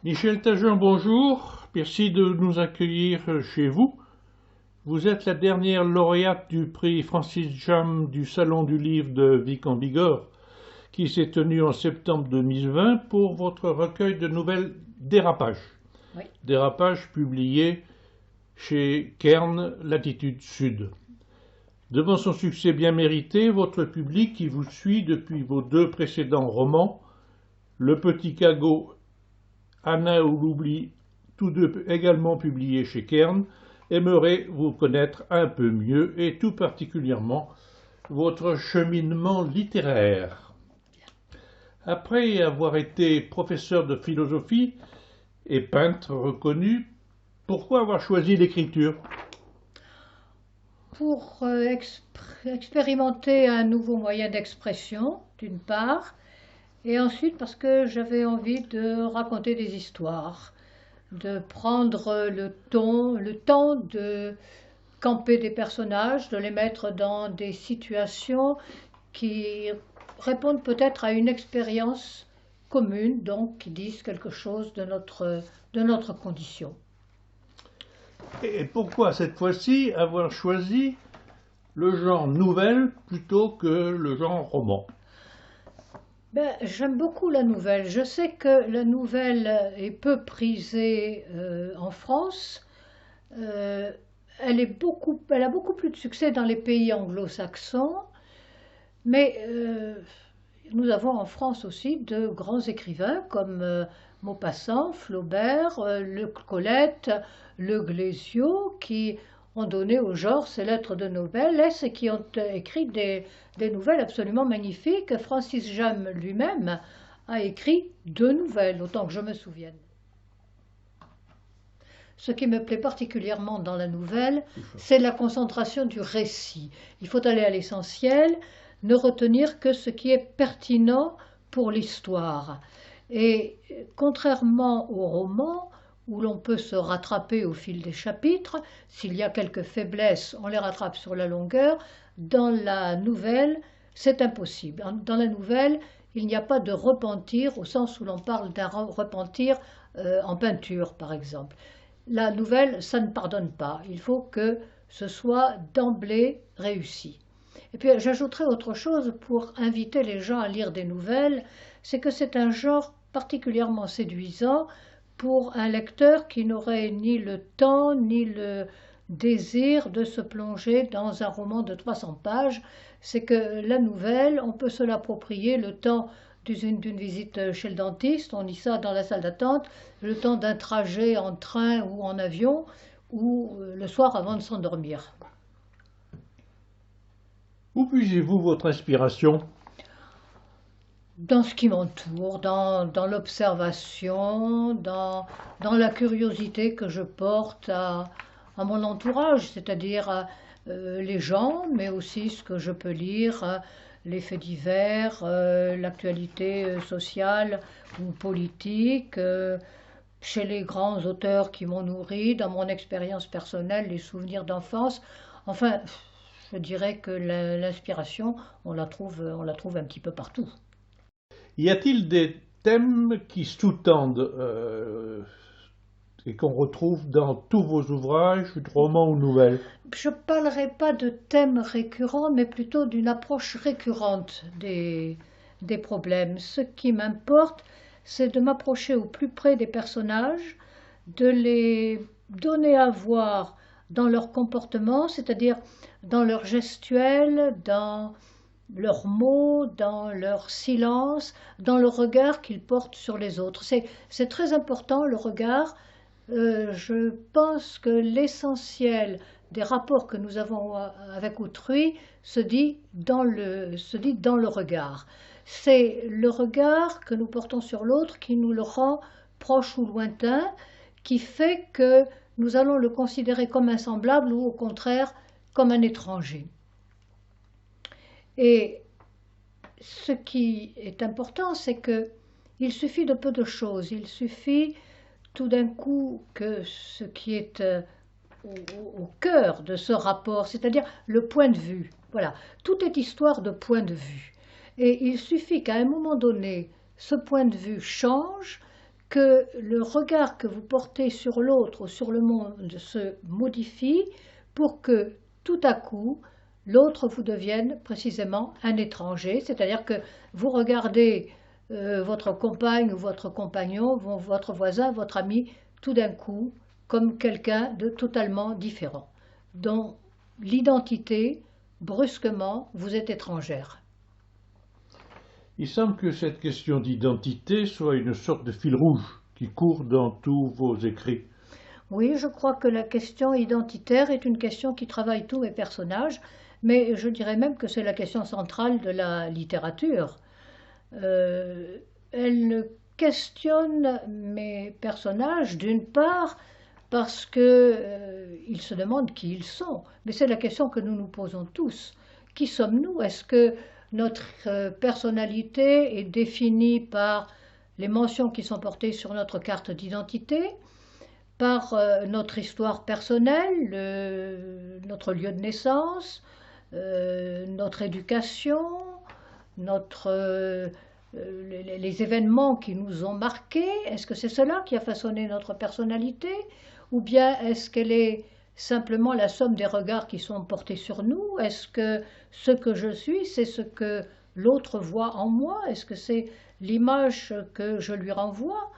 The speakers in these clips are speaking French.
Michel Tajan, bonjour. Merci de nous accueillir chez vous. Vous êtes la dernière lauréate du prix Francis Jam du Salon du Livre de Vic en Bigorre, qui s'est tenu en septembre 2020 pour votre recueil de nouvelles Dérapage. Oui. Dérapage publié chez Cairn, Latitude Sud. Devant son succès bien mérité, votre public qui vous suit depuis vos deux précédents romans, Le Petit Cagot, Anna ou l'oubli, tous deux également publiés chez Cairn, aimerait vous connaître un peu mieux et tout particulièrement votre cheminement littéraire. Après avoir été professeur de philosophie et peintre reconnu, pourquoi avoir choisi l'écriture? Pour expérimenter un nouveau moyen d'expression, d'une part, et ensuite parce que j'avais envie de raconter des histoires, de prendre le temps de camper des personnages, de les mettre dans des situations qui répondent peut-être à une expérience commune, donc qui disent quelque chose de notre condition. Et pourquoi cette fois-ci avoir choisi le genre nouvelle plutôt que le genre roman? J'aime beaucoup la nouvelle. Je sais que la nouvelle est peu prisée en France. Elle a beaucoup plus de succès dans les pays anglo-saxons, mais nous avons en France aussi de grands écrivains comme Maupassant, Flaubert, Le Colette, Le Glézio, qui ont donné au genre ces lettres de noblesse et qui ont écrit des nouvelles absolument magnifiques. Francis Jam lui-même a écrit 2 nouvelles, autant que je me souvienne. Ce qui me plaît particulièrement dans la nouvelle, c'est la concentration du récit. Il faut aller à l'essentiel, ne retenir que ce qui est pertinent pour l'histoire. Et contrairement au roman, où l'on peut se rattraper au fil des chapitres, s'il y a quelques faiblesses, on les rattrape sur la longueur, dans la nouvelle, c'est impossible. Dans la nouvelle, il n'y a pas de repentir au sens où l'on parle d'un repentir en peinture, par exemple. La nouvelle, ça ne pardonne pas. Il faut que ce soit d'emblée réussi. Et puis j'ajouterai autre chose pour inviter les gens à lire des nouvelles, c'est que c'est un genre particulièrement séduisant pour un lecteur qui n'aurait ni le temps ni le désir de se plonger dans un roman de 300 pages. C'est que la nouvelle, on peut se l'approprier le temps d'une visite chez le dentiste, on lit ça dans la salle d'attente, le temps d'un trajet en train ou en avion, ou le soir avant de s'endormir. Où puisez-vous votre inspiration? Dans ce qui m'entoure, dans l'observation, dans la curiosité que je porte à mon entourage, c'est-à-dire les gens, mais aussi ce que je peux lire, les faits divers, l'actualité sociale ou politique, chez les grands auteurs qui m'ont nourri, dans mon expérience personnelle, les souvenirs d'enfance. Enfin, je dirais que l'inspiration, on la trouve un petit peu partout. Y a-t-il des thèmes qui sous-tendent et qu'on retrouve dans tous vos ouvrages, romans ou nouvelles? Je ne parlerai pas de thèmes récurrents, mais plutôt d'une approche récurrente des problèmes. Ce qui m'importe, c'est de m'approcher au plus près des personnages, de les donner à voir dans leur comportement, c'est-à-dire dans leur gestuelle, dans leurs mots, dans leur silence, dans le regard qu'ils portent sur les autres. C'est très important, le regard. Je pense que l'essentiel des rapports que nous avons avec autrui se dit dans le regard. C'est le regard que nous portons sur l'autre qui nous le rend proche ou lointain, qui fait que nous allons le considérer comme un semblable ou au contraire comme un étranger. Et ce qui est important, c'est qu'il suffit de peu de choses. Il suffit tout d'un coup que ce qui est au cœur de ce rapport, c'est-à-dire le point de vue. Voilà, tout est histoire de point de vue. Et il suffit qu'à un moment donné, ce point de vue change, que le regard que vous portez sur l'autre ou sur le monde se modifie pour que tout à coup, l'autre vous devienne précisément un étranger, c'est-à-dire que vous regardez votre compagne ou votre compagnon, votre voisin, votre ami, tout d'un coup, comme quelqu'un de totalement différent, dont l'identité, brusquement, vous est étrangère. Il semble que cette question d'identité soit une sorte de fil rouge qui court dans tous vos écrits. Oui, je crois que la question identitaire est une question qui travaille tous mes personnages, mais je dirais même que c'est la question centrale de la littérature. Elle questionne mes personnages, d'une part, parce qu'ils se demandent qui ils sont. Mais c'est la question que nous nous posons tous. Qui sommes-nous? Est-ce que notre personnalité est définie par les mentions qui sont portées sur notre carte d'identité, par notre histoire personnelle, notre lieu de naissance, notre éducation, les événements qui nous ont marqués? Est-ce que c'est cela qui a façonné notre personnalité? Ou bien est-ce qu'elle est simplement la somme des regards qui sont portés sur nous? Est-ce que ce que je suis, c'est ce que l'autre voit en moi? Est-ce que c'est l'image que je lui renvoie?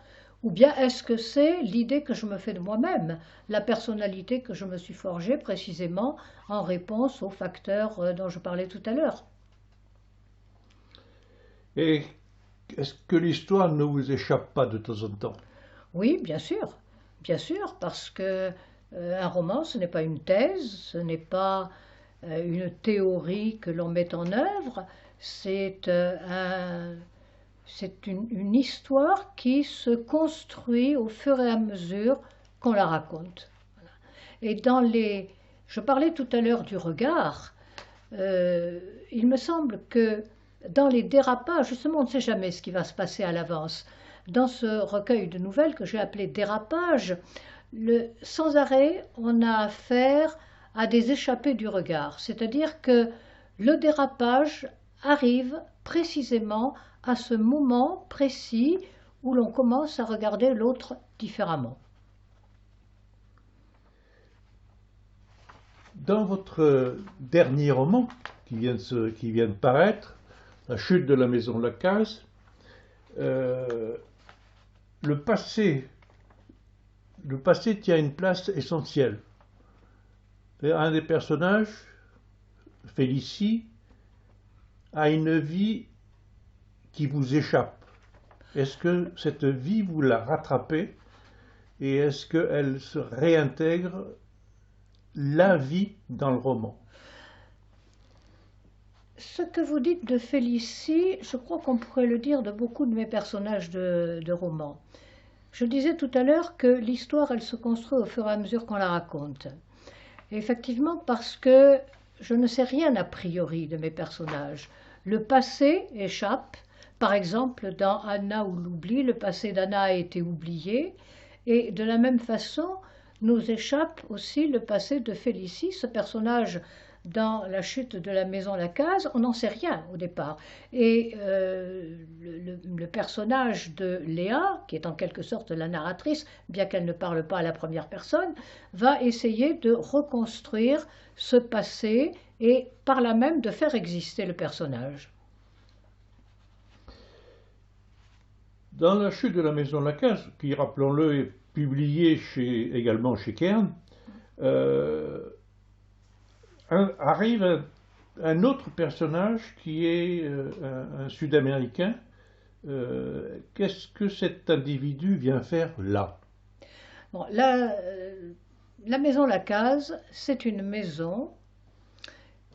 Ou bien est-ce que c'est l'idée que je me fais de moi-même, la personnalité que je me suis forgée précisément en réponse aux facteurs dont je parlais tout à l'heure? Et est-ce que l'histoire ne vous échappe pas de temps en temps? Oui, bien sûr, parce que un roman, ce n'est pas une thèse, ce n'est pas une théorie que l'on met en œuvre, c'est une histoire qui se construit au fur et à mesure qu'on la raconte. Et je parlais tout à l'heure du regard, il me semble que dans les dérapages, justement, on ne sait jamais ce qui va se passer à l'avance. Dans ce recueil de nouvelles que j'ai appelé Dérapage, sans arrêt, on a affaire à des échappées du regard. C'est-à-dire que le dérapage arrive précisément à ce moment précis où l'on commence à regarder l'autre différemment. Dans votre dernier roman, qui vient de paraître, La chute de la maison Lacaze, le passé tient une place essentielle. Un des personnages, Félicie, a une vie qui vous échappe. Est-ce que cette vie, vous la rattrapez et est-ce qu'elle se réintègre la vie dans le roman? Ce que vous dites de Félicie, je crois qu'on pourrait le dire de beaucoup de mes personnages de romans. Je disais tout à l'heure que l'histoire, elle se construit au fur et à mesure qu'on la raconte. Et effectivement, parce que je ne sais rien a priori de mes personnages. Le passé échappe. Par exemple, dans Anna ou l'oubli, le passé d'Anna a été oublié. Et de la même façon, nous échappe aussi le passé de Félicie, ce personnage dans La chute de la maison Lacaze, on n'en sait rien au départ. Et le personnage de Léa, qui est en quelque sorte la narratrice, bien qu'elle ne parle pas à la première personne, va essayer de reconstruire ce passé et par là même de faire exister le personnage. Dans La chute de la maison Lacaze, qui, rappelons-le, est publié également chez Kern, arrive un autre personnage qui est un Sud-Américain. Qu'est-ce que cet individu vient faire là? Bon, la maison Lacaze, c'est une maison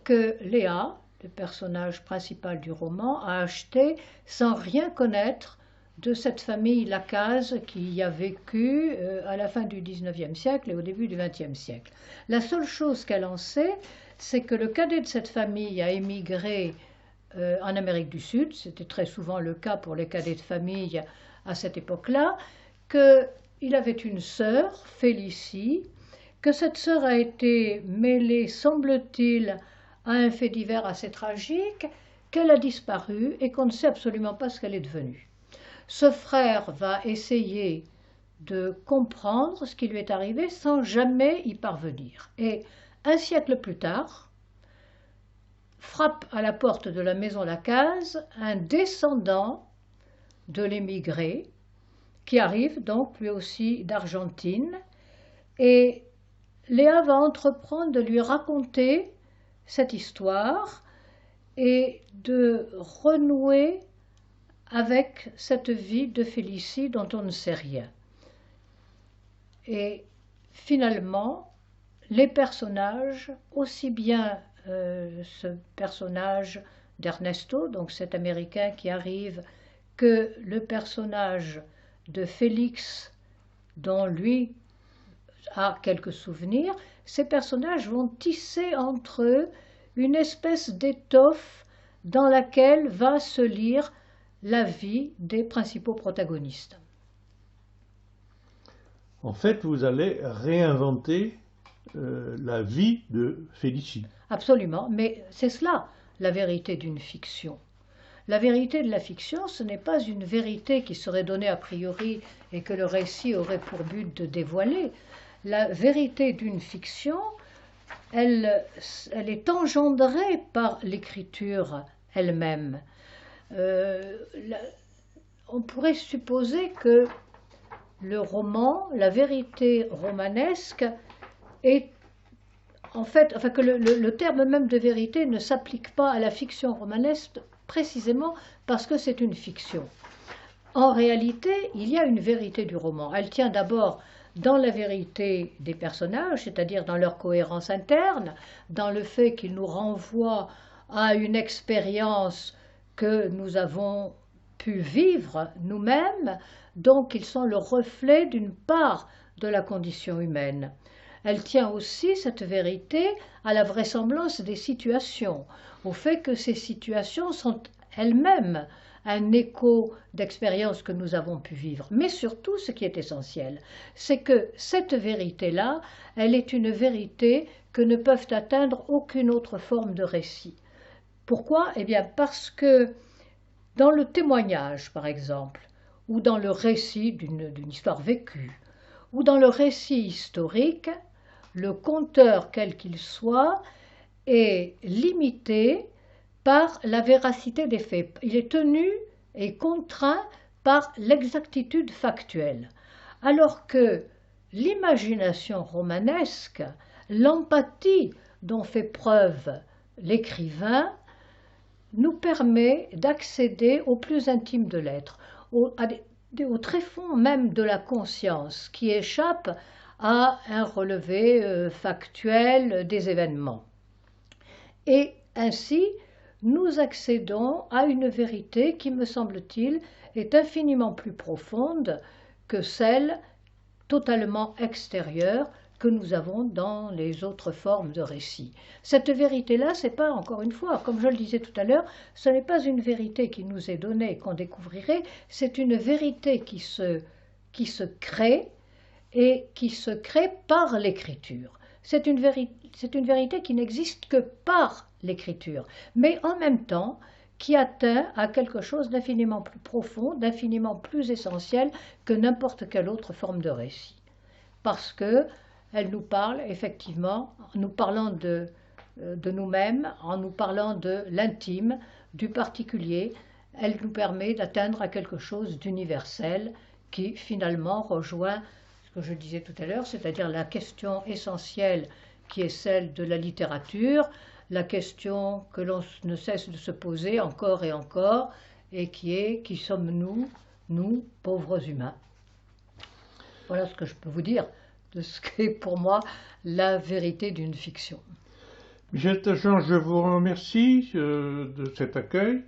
que Léa, le personnage principal du roman, a achetée sans rien connaître de cette famille Lacaze qui y a vécu à la fin du XIXe siècle et au début du XXe siècle. La seule chose qu'elle en sait, c'est que le cadet de cette famille a émigré en Amérique du Sud, c'était très souvent le cas pour les cadets de famille à cette époque-là, qu'il avait une sœur, Félicie, que cette sœur a été mêlée, semble-t-il, à un fait divers assez tragique, qu'elle a disparu et qu'on ne sait absolument pas ce qu'elle est devenue. Ce frère va essayer de comprendre ce qui lui est arrivé sans jamais y parvenir. Et un siècle plus tard, frappe à la porte de la maison Lacaze un descendant de l'émigré qui arrive donc lui aussi d'Argentine, et Léa va entreprendre de lui raconter cette histoire et de renouer avec cette vie de Félicie dont on ne sait rien. Et finalement, les personnages, aussi bien ce personnage d'Ernesto, donc cet Américain qui arrive, que le personnage de Félix, dont lui a quelques souvenirs, ces personnages vont tisser entre eux une espèce d'étoffe dans laquelle va se lire la vie des principaux protagonistes. En fait, vous allez réinventer la vie de Félicie. Absolument, mais c'est cela, la vérité d'une fiction. La vérité de la fiction, ce n'est pas une vérité qui serait donnée a priori et que le récit aurait pour but de dévoiler. La vérité d'une fiction, elle est engendrée par l'écriture elle-même. On pourrait supposer que le roman, la vérité romanesque, est que le terme même de vérité ne s'applique pas à la fiction romanesque précisément parce que c'est une fiction. En réalité, il y a une vérité du roman. Elle tient d'abord dans la vérité des personnages, c'est-à-dire dans leur cohérence interne, dans le fait qu'ils nous renvoient à une expérience que nous avons pu vivre nous-mêmes, donc ils sont le reflet d'une part de la condition humaine. Elle tient aussi, cette vérité, à la vraisemblance des situations, au fait que ces situations sont elles-mêmes un écho d'expériences que nous avons pu vivre. Mais surtout, ce qui est essentiel, c'est que cette vérité-là, elle est une vérité que ne peuvent atteindre aucune autre forme de récit. Pourquoi? Eh bien parce que dans le témoignage, par exemple, ou dans le récit d'une histoire vécue, ou dans le récit historique, le conteur, quel qu'il soit, est limité par la véracité des faits. Il est tenu et contraint par l'exactitude factuelle. Alors que l'imagination romanesque, l'empathie dont fait preuve l'écrivain, nous permet d'accéder au plus intime de l'être, au tréfonds même de la conscience qui échappe à un relevé factuel des événements. Et ainsi, nous accédons à une vérité qui, me semble-t-il, est infiniment plus profonde que celle totalement extérieure que nous avons dans les autres formes de récit. Cette vérité-là, c'est pas, encore une fois, comme je le disais tout à l'heure, ce n'est pas une vérité qui nous est donnée et qu'on découvrirait, c'est une vérité qui se crée et qui se crée par l'écriture. C'est une vérité qui n'existe que par l'écriture, mais en même temps qui atteint à quelque chose d'infiniment plus profond, d'infiniment plus essentiel que n'importe quelle autre forme de récit. Parce qu'elle nous parle effectivement, en nous parlant de nous-mêmes, en nous parlant de l'intime, du particulier, elle nous permet d'atteindre à quelque chose d'universel qui finalement rejoint ce que je disais tout à l'heure, c'est-à-dire la question essentielle qui est celle de la littérature, la question que l'on ne cesse de se poser encore et encore, et qui est « Qui sommes-nous, nous, pauvres humains ?» Voilà ce que je peux vous dire de ce qu'est pour moi la vérité d'une fiction. Michel Tachant, je vous remercie de cet accueil.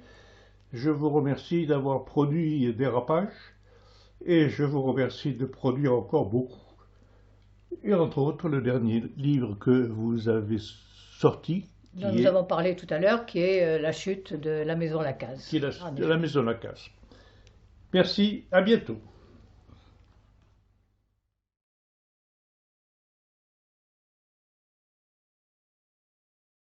Je vous remercie d'avoir produit Dérapage. Et je vous remercie de produire encore beaucoup. Et entre autres, le dernier livre que vous avez sorti, dont nous avons parlé tout à l'heure, qui est La chute de la maison Lacaze. Qui est la maison Lacaze. Merci, à bientôt.